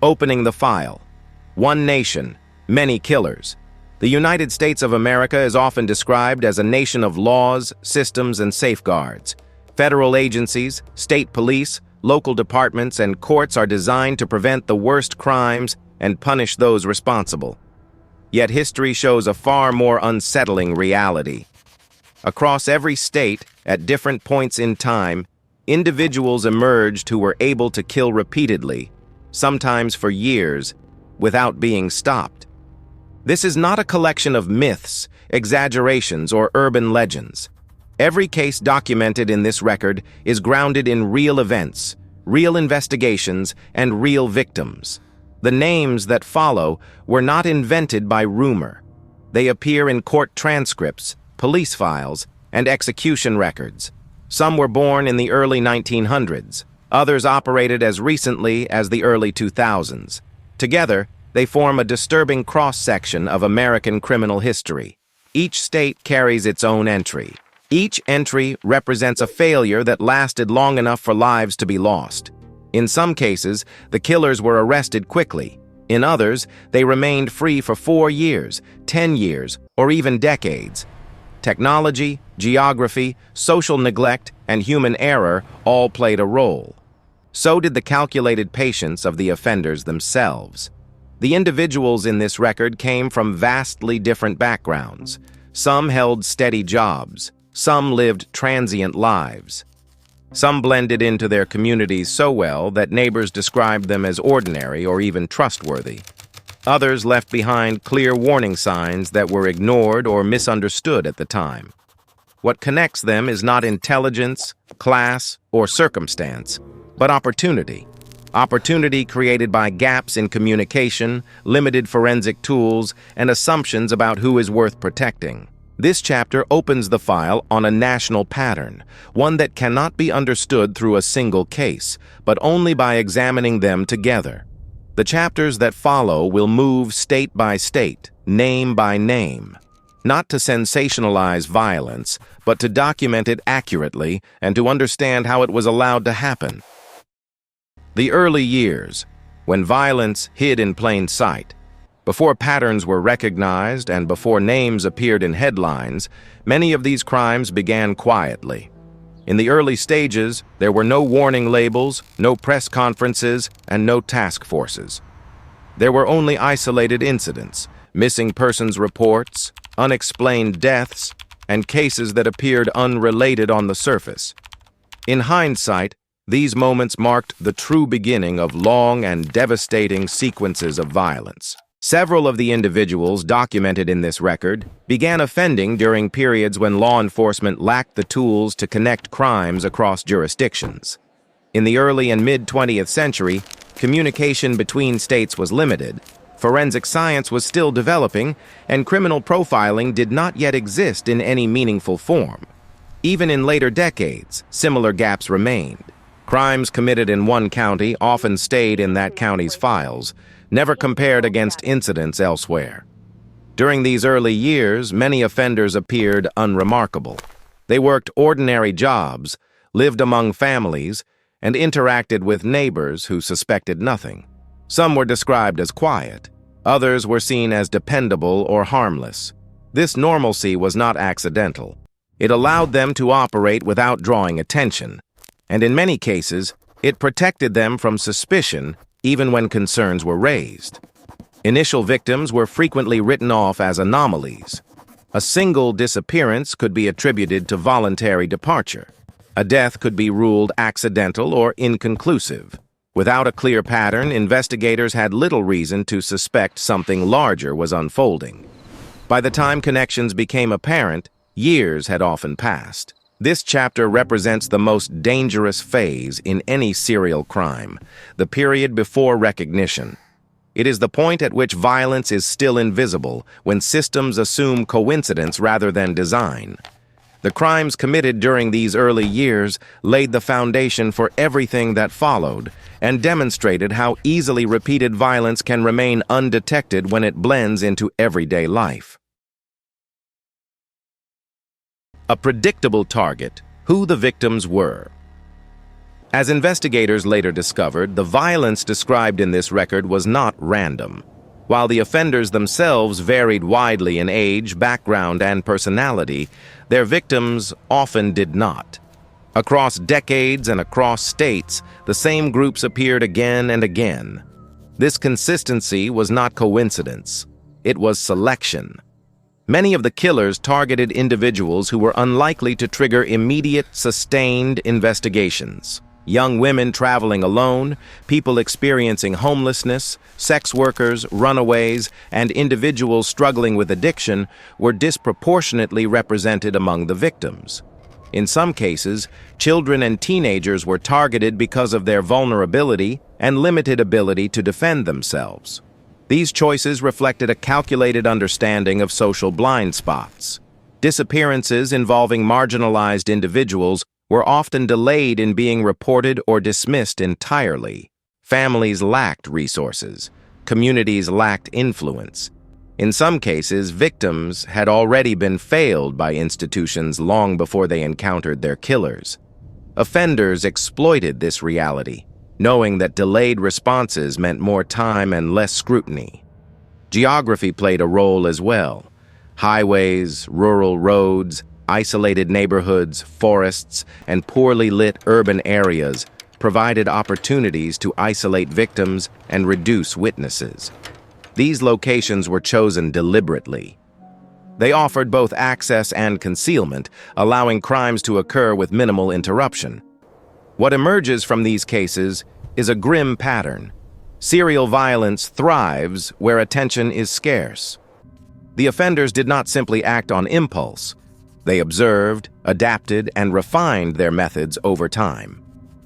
Opening the file. One nation, many killers. The United States of America is often described as a nation of laws, systems, and safeguards. Federal agencies, state police, local departments, and courts are designed to prevent the worst crimes and punish those responsible. Yet history shows a far more unsettling reality. Across every state, at different points in time, individuals emerged who were able to kill repeatedly, sometimes for years, without being stopped. This is not a collection of myths, exaggerations, or urban legends. Every case documented in this record is grounded in real events, real investigations, and real victims. The names that follow were not invented by rumor. They appear in court transcripts, police files, and execution records. Some were born in the early 1900s. Others operated as recently as the early 2000s. Together, they form a disturbing cross-section of American criminal history. Each state carries its own entry. Each entry represents a failure that lasted long enough for lives to be lost. In some cases, the killers were arrested quickly. In others, they remained free for 4 years, 10 years, or even decades. Technology, geography, social neglect, and human error all played a role. So did the calculated patience of the offenders themselves. The individuals in this record came from vastly different backgrounds. Some held steady jobs. Some lived transient lives. Some blended into their communities so well that neighbors described them as ordinary or even trustworthy. Others left behind clear warning signs that were ignored or misunderstood at the time. What connects them is not intelligence, class, or circumstance, but opportunity. Opportunity created by gaps in communication, limited forensic tools, and assumptions about who is worth protecting. This chapter opens the file on a national pattern, one that cannot be understood through a single case, but only by examining them together. The chapters that follow will move state by state, name by name, not to sensationalize violence, but to document it accurately and to understand how it was allowed to happen. The early years, when violence hid in plain sight. Before patterns were recognized and before names appeared in headlines, many of these crimes began quietly. In the early stages, there were no warning labels, no press conferences, and no task forces. There were only isolated incidents, missing persons reports, unexplained deaths, and cases that appeared unrelated on the surface. In hindsight, these moments marked the true beginning of long and devastating sequences of violence. Several of the individuals documented in this record began offending during periods when law enforcement lacked the tools to connect crimes across jurisdictions. In the early and mid-20th century, communication between states was limited, forensic science was still developing, and criminal profiling did not yet exist in any meaningful form. Even in later decades, similar gaps remained. Crimes committed in one county often stayed in that county's files, never compared against incidents elsewhere. During these early years, many offenders appeared unremarkable. They worked ordinary jobs, lived among families, and interacted with neighbors who suspected nothing. Some were described as quiet. Others were seen as dependable or harmless. This normalcy was not accidental. It allowed them to operate without drawing attention, and in many cases, it protected them from suspicion even when concerns were raised. Initial victims were frequently written off as anomalies. A single disappearance could be attributed to voluntary departure. A death could be ruled accidental or inconclusive. Without a clear pattern, investigators had little reason to suspect something larger was unfolding. By the time connections became apparent, years had often passed. This chapter represents the most dangerous phase in any serial crime, the period before recognition. It is the point at which violence is still invisible, when systems assume coincidence rather than design. The crimes committed during these early years laid the foundation for everything that followed, and demonstrated how easily repeated violence can remain undetected when it blends into everyday life. A predictable target, who the victims were. As investigators later discovered, the violence described in this record was not random. While the offenders themselves varied widely in age, background, and personality, their victims often did not. Across decades and across states, the same groups appeared again and again. This consistency was not coincidence. It was selection. Many of the killers targeted individuals who were unlikely to trigger immediate, sustained investigations. Young women traveling alone, people experiencing homelessness, sex workers, runaways, and individuals struggling with addiction were disproportionately represented among the victims. In some cases, children and teenagers were targeted because of their vulnerability and limited ability to defend themselves. These choices reflected a calculated understanding of social blind spots. Disappearances involving marginalized individuals were often delayed in being reported or dismissed entirely. Families lacked resources. Communities lacked influence. In some cases, victims had already been failed by institutions long before they encountered their killers. Offenders exploited this reality, knowing that delayed responses meant more time and less scrutiny. Geography played a role as well. Highways, rural roads, isolated neighborhoods, forests, and poorly lit urban areas provided opportunities to isolate victims and reduce witnesses. These locations were chosen deliberately. They offered both access and concealment, allowing crimes to occur with minimal interruption. What emerges from these cases is a grim pattern. Serial violence thrives where attention is scarce. The offenders did not simply act on impulse. They observed, adapted, and refined their methods over time.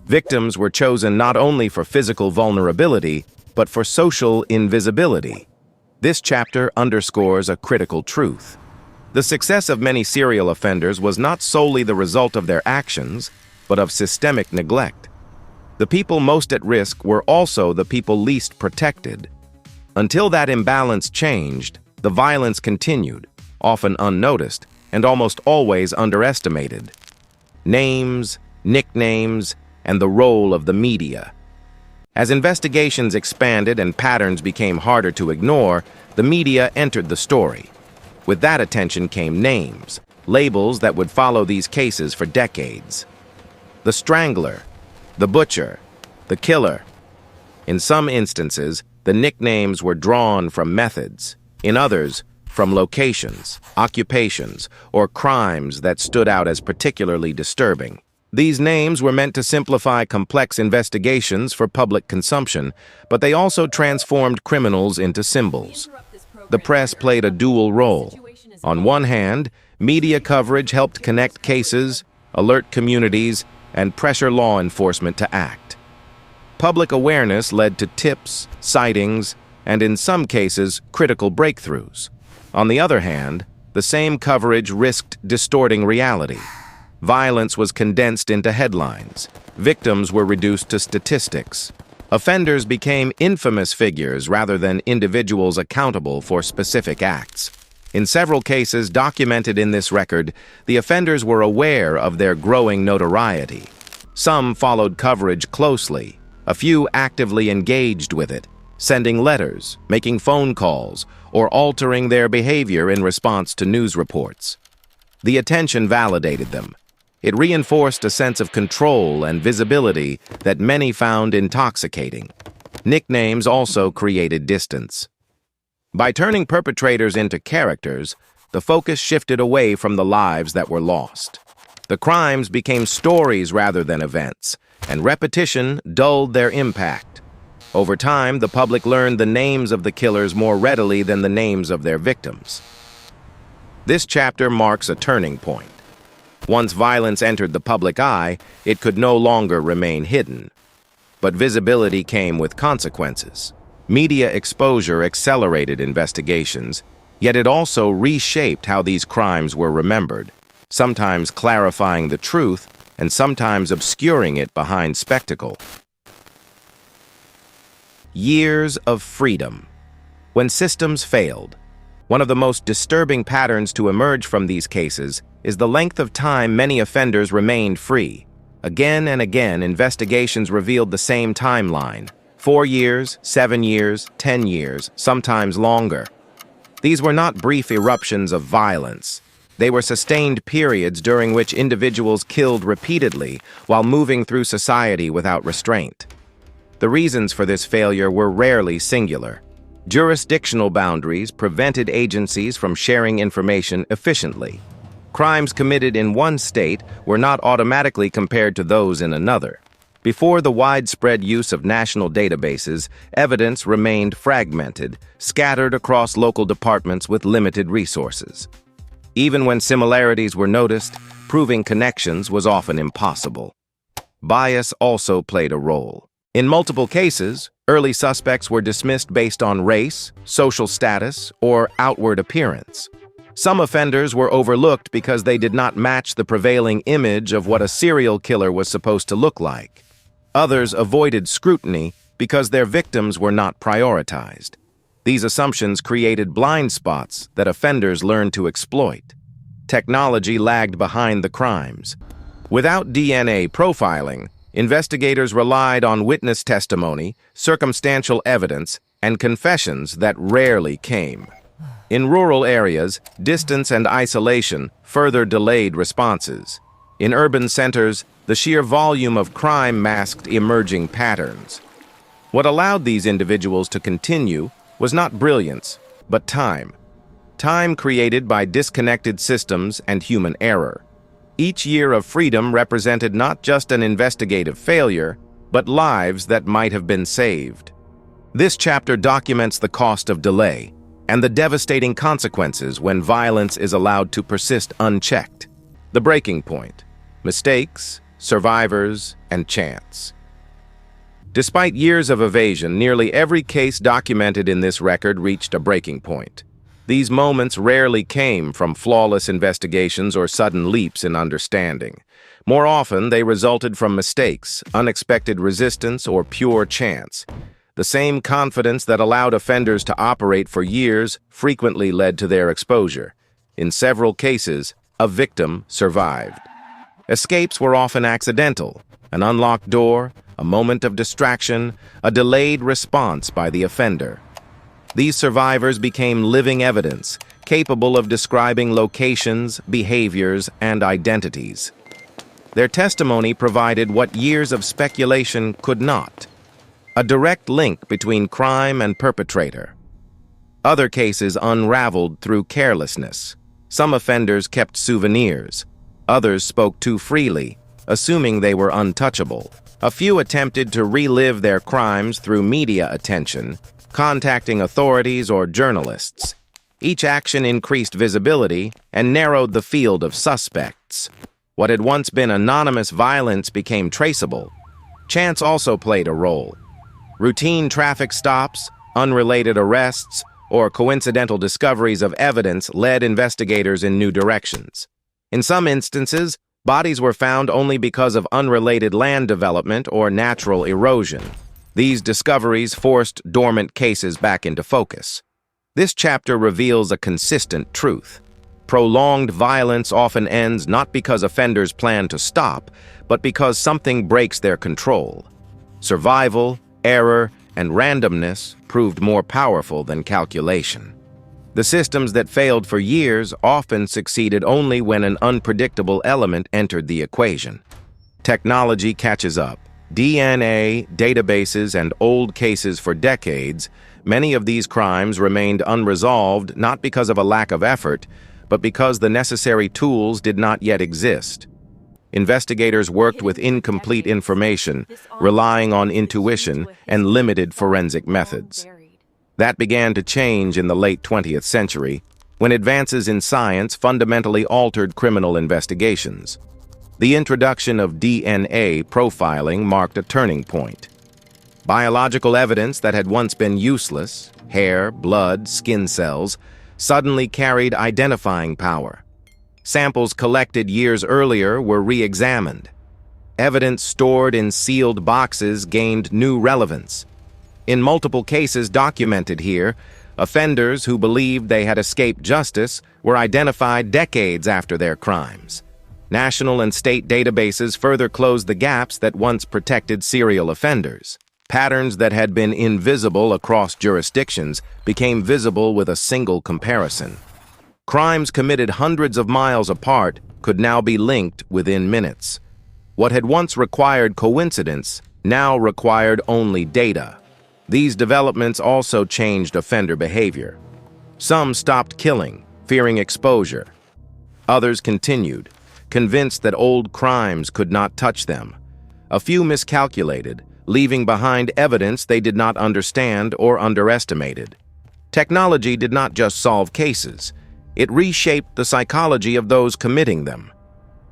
Victims were chosen not only for physical vulnerability, but for social invisibility. This chapter underscores a critical truth. The success of many serial offenders was not solely the result of their actions, but of systemic neglect. The people most at risk were also the people least protected. Until that imbalance changed, the violence continued, often unnoticed, and almost always underestimated. Names, nicknames, and the role of the media. As investigations expanded and patterns became harder to ignore, the media entered the story. With that attention came names, labels that would follow these cases for decades. The strangler, the butcher, the killer. In some instances, the nicknames were drawn from methods. In others, from locations, occupations, or crimes that stood out as particularly disturbing. These names were meant to simplify complex investigations for public consumption, but they also transformed criminals into symbols. The press played a dual role. On one hand, media coverage helped connect cases, alert communities, and pressure law enforcement to act. Public awareness led to tips, sightings, and in some cases, critical breakthroughs. On the other hand, the same coverage risked distorting reality. Violence was condensed into headlines. Victims were reduced to statistics. Offenders became infamous figures rather than individuals accountable for specific acts. In several cases documented in this record, the offenders were aware of their growing notoriety. Some followed coverage closely. A few actively engaged with it, sending letters, making phone calls, or altering their behavior in response to news reports. The attention validated them. It reinforced a sense of control and visibility that many found intoxicating. Nicknames also created distance. By turning perpetrators into characters, the focus shifted away from the lives that were lost. The crimes became stories rather than events, and repetition dulled their impact. Over time, the public learned the names of the killers more readily than the names of their victims. This chapter marks a turning point. Once violence entered the public eye, it could no longer remain hidden. But visibility came with consequences. Media exposure accelerated investigations, yet it also reshaped how these crimes were remembered, sometimes clarifying the truth and sometimes obscuring it behind spectacle. Years of freedom. When systems failed, one of the most disturbing patterns to emerge from these cases is the length of time many offenders remained free. Again and again, investigations revealed the same timeline: 4 years, 7 years, 10 years, sometimes longer. These were not brief eruptions of violence. They were sustained periods during which individuals killed repeatedly while moving through society without restraint. The reasons for this failure were rarely singular. Jurisdictional boundaries prevented agencies from sharing information efficiently. Crimes committed in one state were not automatically compared to those in another. Before the widespread use of national databases, evidence remained fragmented, scattered across local departments with limited resources. Even when similarities were noticed, proving connections was often impossible. Bias also played a role. In multiple cases, early suspects were dismissed based on race, social status, or outward appearance. Some offenders were overlooked because they did not match the prevailing image of what a serial killer was supposed to look like. Others avoided scrutiny because their victims were not prioritized. These assumptions created blind spots that offenders learned to exploit. Technology lagged behind the crimes. Without DNA profiling, investigators relied on witness testimony, circumstantial evidence, and confessions that rarely came. In rural areas, distance and isolation further delayed responses. In urban centers, the sheer volume of crime masked emerging patterns. What allowed these individuals to continue was not brilliance, but time. Time created by disconnected systems and human error. Each year of freedom represented not just an investigative failure, but lives that might have been saved. This chapter documents the cost of delay and the devastating consequences when violence is allowed to persist unchecked. The breaking point: mistakes, survivors, and chance. Despite years of evasion, nearly every case documented in this record reached a breaking point. These moments rarely came from flawless investigations or sudden leaps in understanding. More often, they resulted from mistakes, unexpected resistance, or pure chance. The same confidence that allowed offenders to operate for years frequently led to their exposure. In several cases, a victim survived. Escapes were often accidental: an unlocked door, a moment of distraction, a delayed response by the offender. These survivors became living evidence, capable of describing locations, behaviors, and identities. Their testimony provided what years of speculation could not: a direct link between crime and perpetrator. Other cases unraveled through carelessness. Some offenders kept souvenirs. Others spoke too freely, assuming they were untouchable. A few attempted to relive their crimes through media attention, contacting authorities or journalists. Each action increased visibility and narrowed the field of suspects. What had once been anonymous violence became traceable. Chance also played a role. Routine traffic stops, unrelated arrests, or coincidental discoveries of evidence led investigators in new directions. In some instances, bodies were found only because of unrelated land development or natural erosion. These discoveries forced dormant cases back into focus. This chapter reveals a consistent truth. Prolonged violence often ends not because offenders plan to stop, but because something breaks their control. Survival, error, and randomness proved more powerful than calculation. The systems that failed for years often succeeded only when an unpredictable element entered the equation. Technology catches up. DNA, databases, and old cases for decades, many of these crimes remained unresolved not because of a lack of effort, but because the necessary tools did not yet exist. Investigators worked with incomplete information, relying on intuition and limited forensic methods. That began to change in the late 20th century, when advances in science fundamentally altered criminal investigations. The introduction of DNA profiling marked a turning point. Biological evidence that had once been useless, hair, blood, skin cells, suddenly carried identifying power. Samples collected years earlier were re-examined. Evidence stored in sealed boxes gained new relevance. In multiple cases documented here, offenders who believed they had escaped justice were identified decades after their crimes. National and state databases further closed the gaps that once protected serial offenders. Patterns that had been invisible across jurisdictions became visible with a single comparison. Crimes committed hundreds of miles apart could now be linked within minutes. What had once required coincidence now required only data. These developments also changed offender behavior. Some stopped killing, fearing exposure. Others continued, convinced that old crimes could not touch them. A few miscalculated, leaving behind evidence they did not understand or underestimated. Technology did not just solve cases, it reshaped the psychology of those committing them.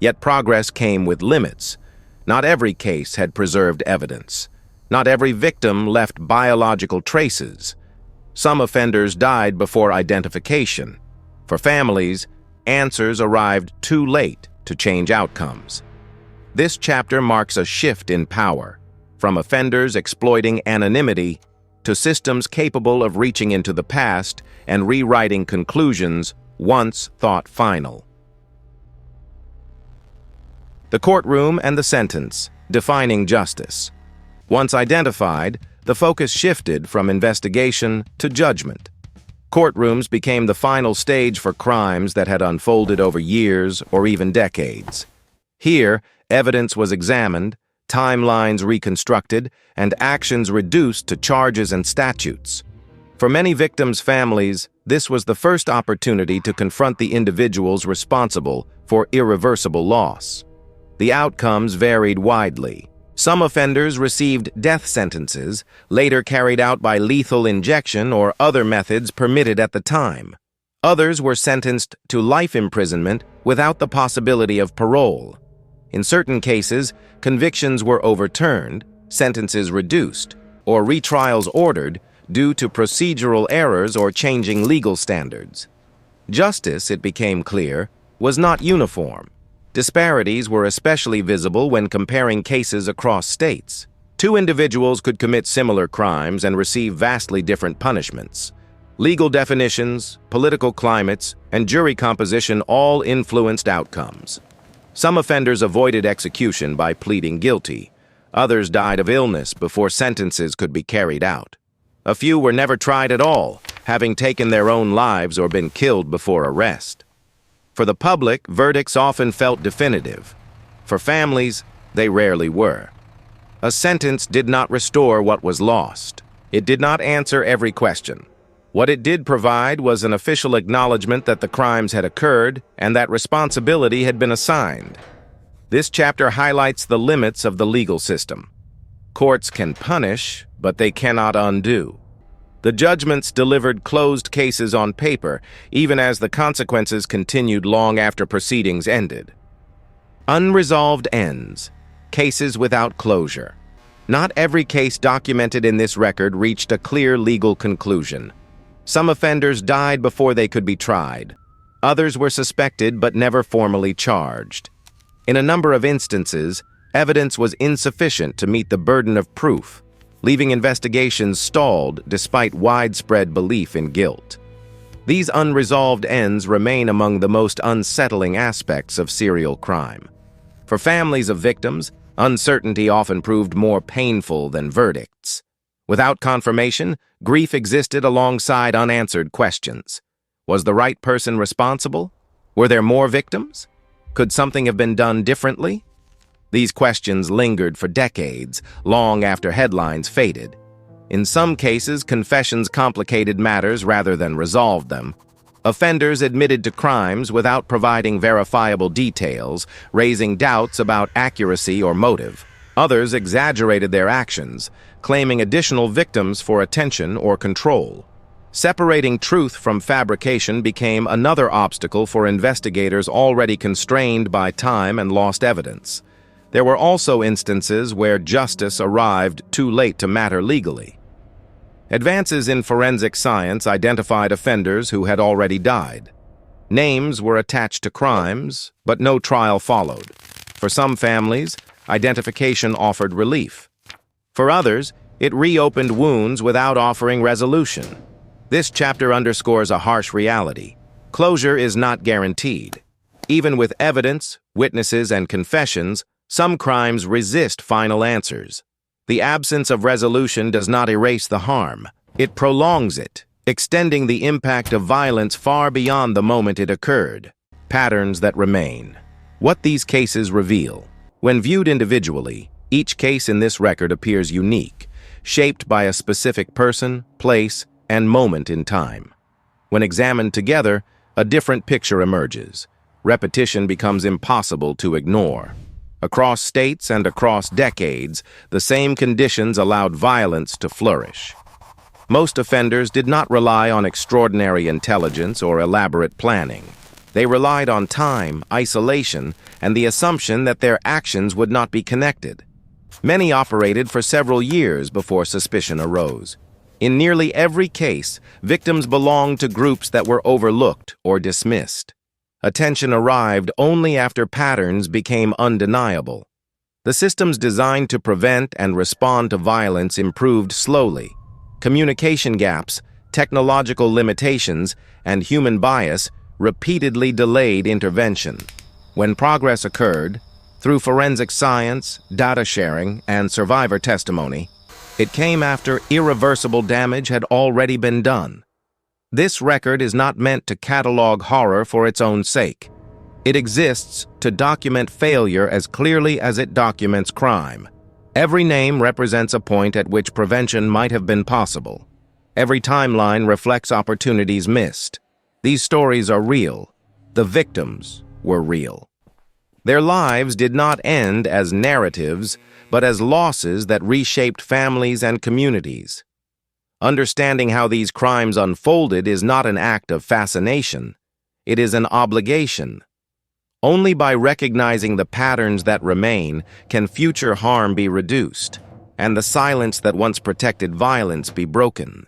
Yet progress came with limits. Not every case had preserved evidence. Not every victim left biological traces. Some offenders died before identification. For families, answers arrived too late to change outcomes. This chapter marks a shift in power, from offenders exploiting anonymity to systems capable of reaching into the past and rewriting conclusions once thought final. The courtroom and the sentence, defining justice. Once identified, the focus shifted from investigation to judgment. Courtrooms became the final stage for crimes that had unfolded over years or even decades. Here, evidence was examined, timelines reconstructed, and actions reduced to charges and statutes. For many victims' families, this was the first opportunity to confront the individuals responsible for irreversible loss. The outcomes varied widely. Some offenders received death sentences, later carried out by lethal injection or other methods permitted at the time. Others were sentenced to life imprisonment without the possibility of parole. In certain cases, convictions were overturned, sentences reduced, or retrials ordered due to procedural errors or changing legal standards. Justice, it became clear, was not uniform. Disparities were especially visible when comparing cases across states. Two individuals could commit similar crimes and receive vastly different punishments. Legal definitions, political climates, and jury composition all influenced outcomes. Some offenders avoided execution by pleading guilty. Others died of illness before sentences could be carried out. A few were never tried at all, having taken their own lives or been killed before arrest. For the public, verdicts often felt definitive. For families, they rarely were. A sentence did not restore what was lost. It did not answer every question. What it did provide was an official acknowledgement that the crimes had occurred and that responsibility had been assigned. This chapter highlights the limits of the legal system. Courts can punish, but they cannot undo. The judgments delivered closed cases on paper, even as the consequences continued long after proceedings ended. Unresolved ends, cases without closure. Not every case documented in this record reached a clear legal conclusion. Some offenders died before they could be tried. Others were suspected but never formally charged. In a number of instances, evidence was insufficient to meet the burden of proof, leaving investigations stalled despite widespread belief in guilt. These unresolved ends remain among the most unsettling aspects of serial crime. For families of victims, uncertainty often proved more painful than verdicts. Without confirmation, grief existed alongside unanswered questions. Was the right person responsible? Were there more victims? Could something have been done differently? These questions lingered for decades, long after headlines faded. In some cases, confessions complicated matters rather than resolved them. Offenders admitted to crimes without providing verifiable details, raising doubts about accuracy or motive. Others exaggerated their actions, claiming additional victims for attention or control. Separating truth from fabrication became another obstacle for investigators already constrained by time and lost evidence. There were also instances where justice arrived too late to matter legally. Advances in forensic science identified offenders who had already died. Names were attached to crimes, but no trial followed. For some families, identification offered relief. For others, it reopened wounds without offering resolution. This chapter underscores a harsh reality. Closure is not guaranteed. Even with evidence, witnesses, and confessions, some crimes resist final answers. The absence of resolution does not erase the harm. It prolongs it, extending the impact of violence far beyond the moment it occurred. Patterns that remain. What these cases reveal. When viewed individually, each case in this record appears unique, shaped by a specific person, place, and moment in time. When examined together, a different picture emerges. Repetition becomes impossible to ignore. Across states and across decades, the same conditions allowed violence to flourish. Most offenders did not rely on extraordinary intelligence or elaborate planning. They relied on time, isolation, and the assumption that their actions would not be connected. Many operated for several years before suspicion arose. In nearly every case, victims belonged to groups that were overlooked or dismissed. Attention arrived only after patterns became undeniable. The systems designed to prevent and respond to violence improved slowly. Communication gaps, technological limitations, and human bias repeatedly delayed intervention. When progress occurred, through forensic science, data sharing, and survivor testimony, it came after irreversible damage had already been done. This record is not meant to catalog horror for its own sake. It exists to document failure as clearly as it documents crime. Every name represents a point at which prevention might have been possible. Every timeline reflects opportunities missed. These stories are real. The victims were real. Their lives did not end as narratives, but as losses that reshaped families and communities. Understanding how these crimes unfolded is not an act of fascination. It is an obligation. Only by recognizing the patterns that remain can future harm be reduced, and the silence that once protected violence be broken.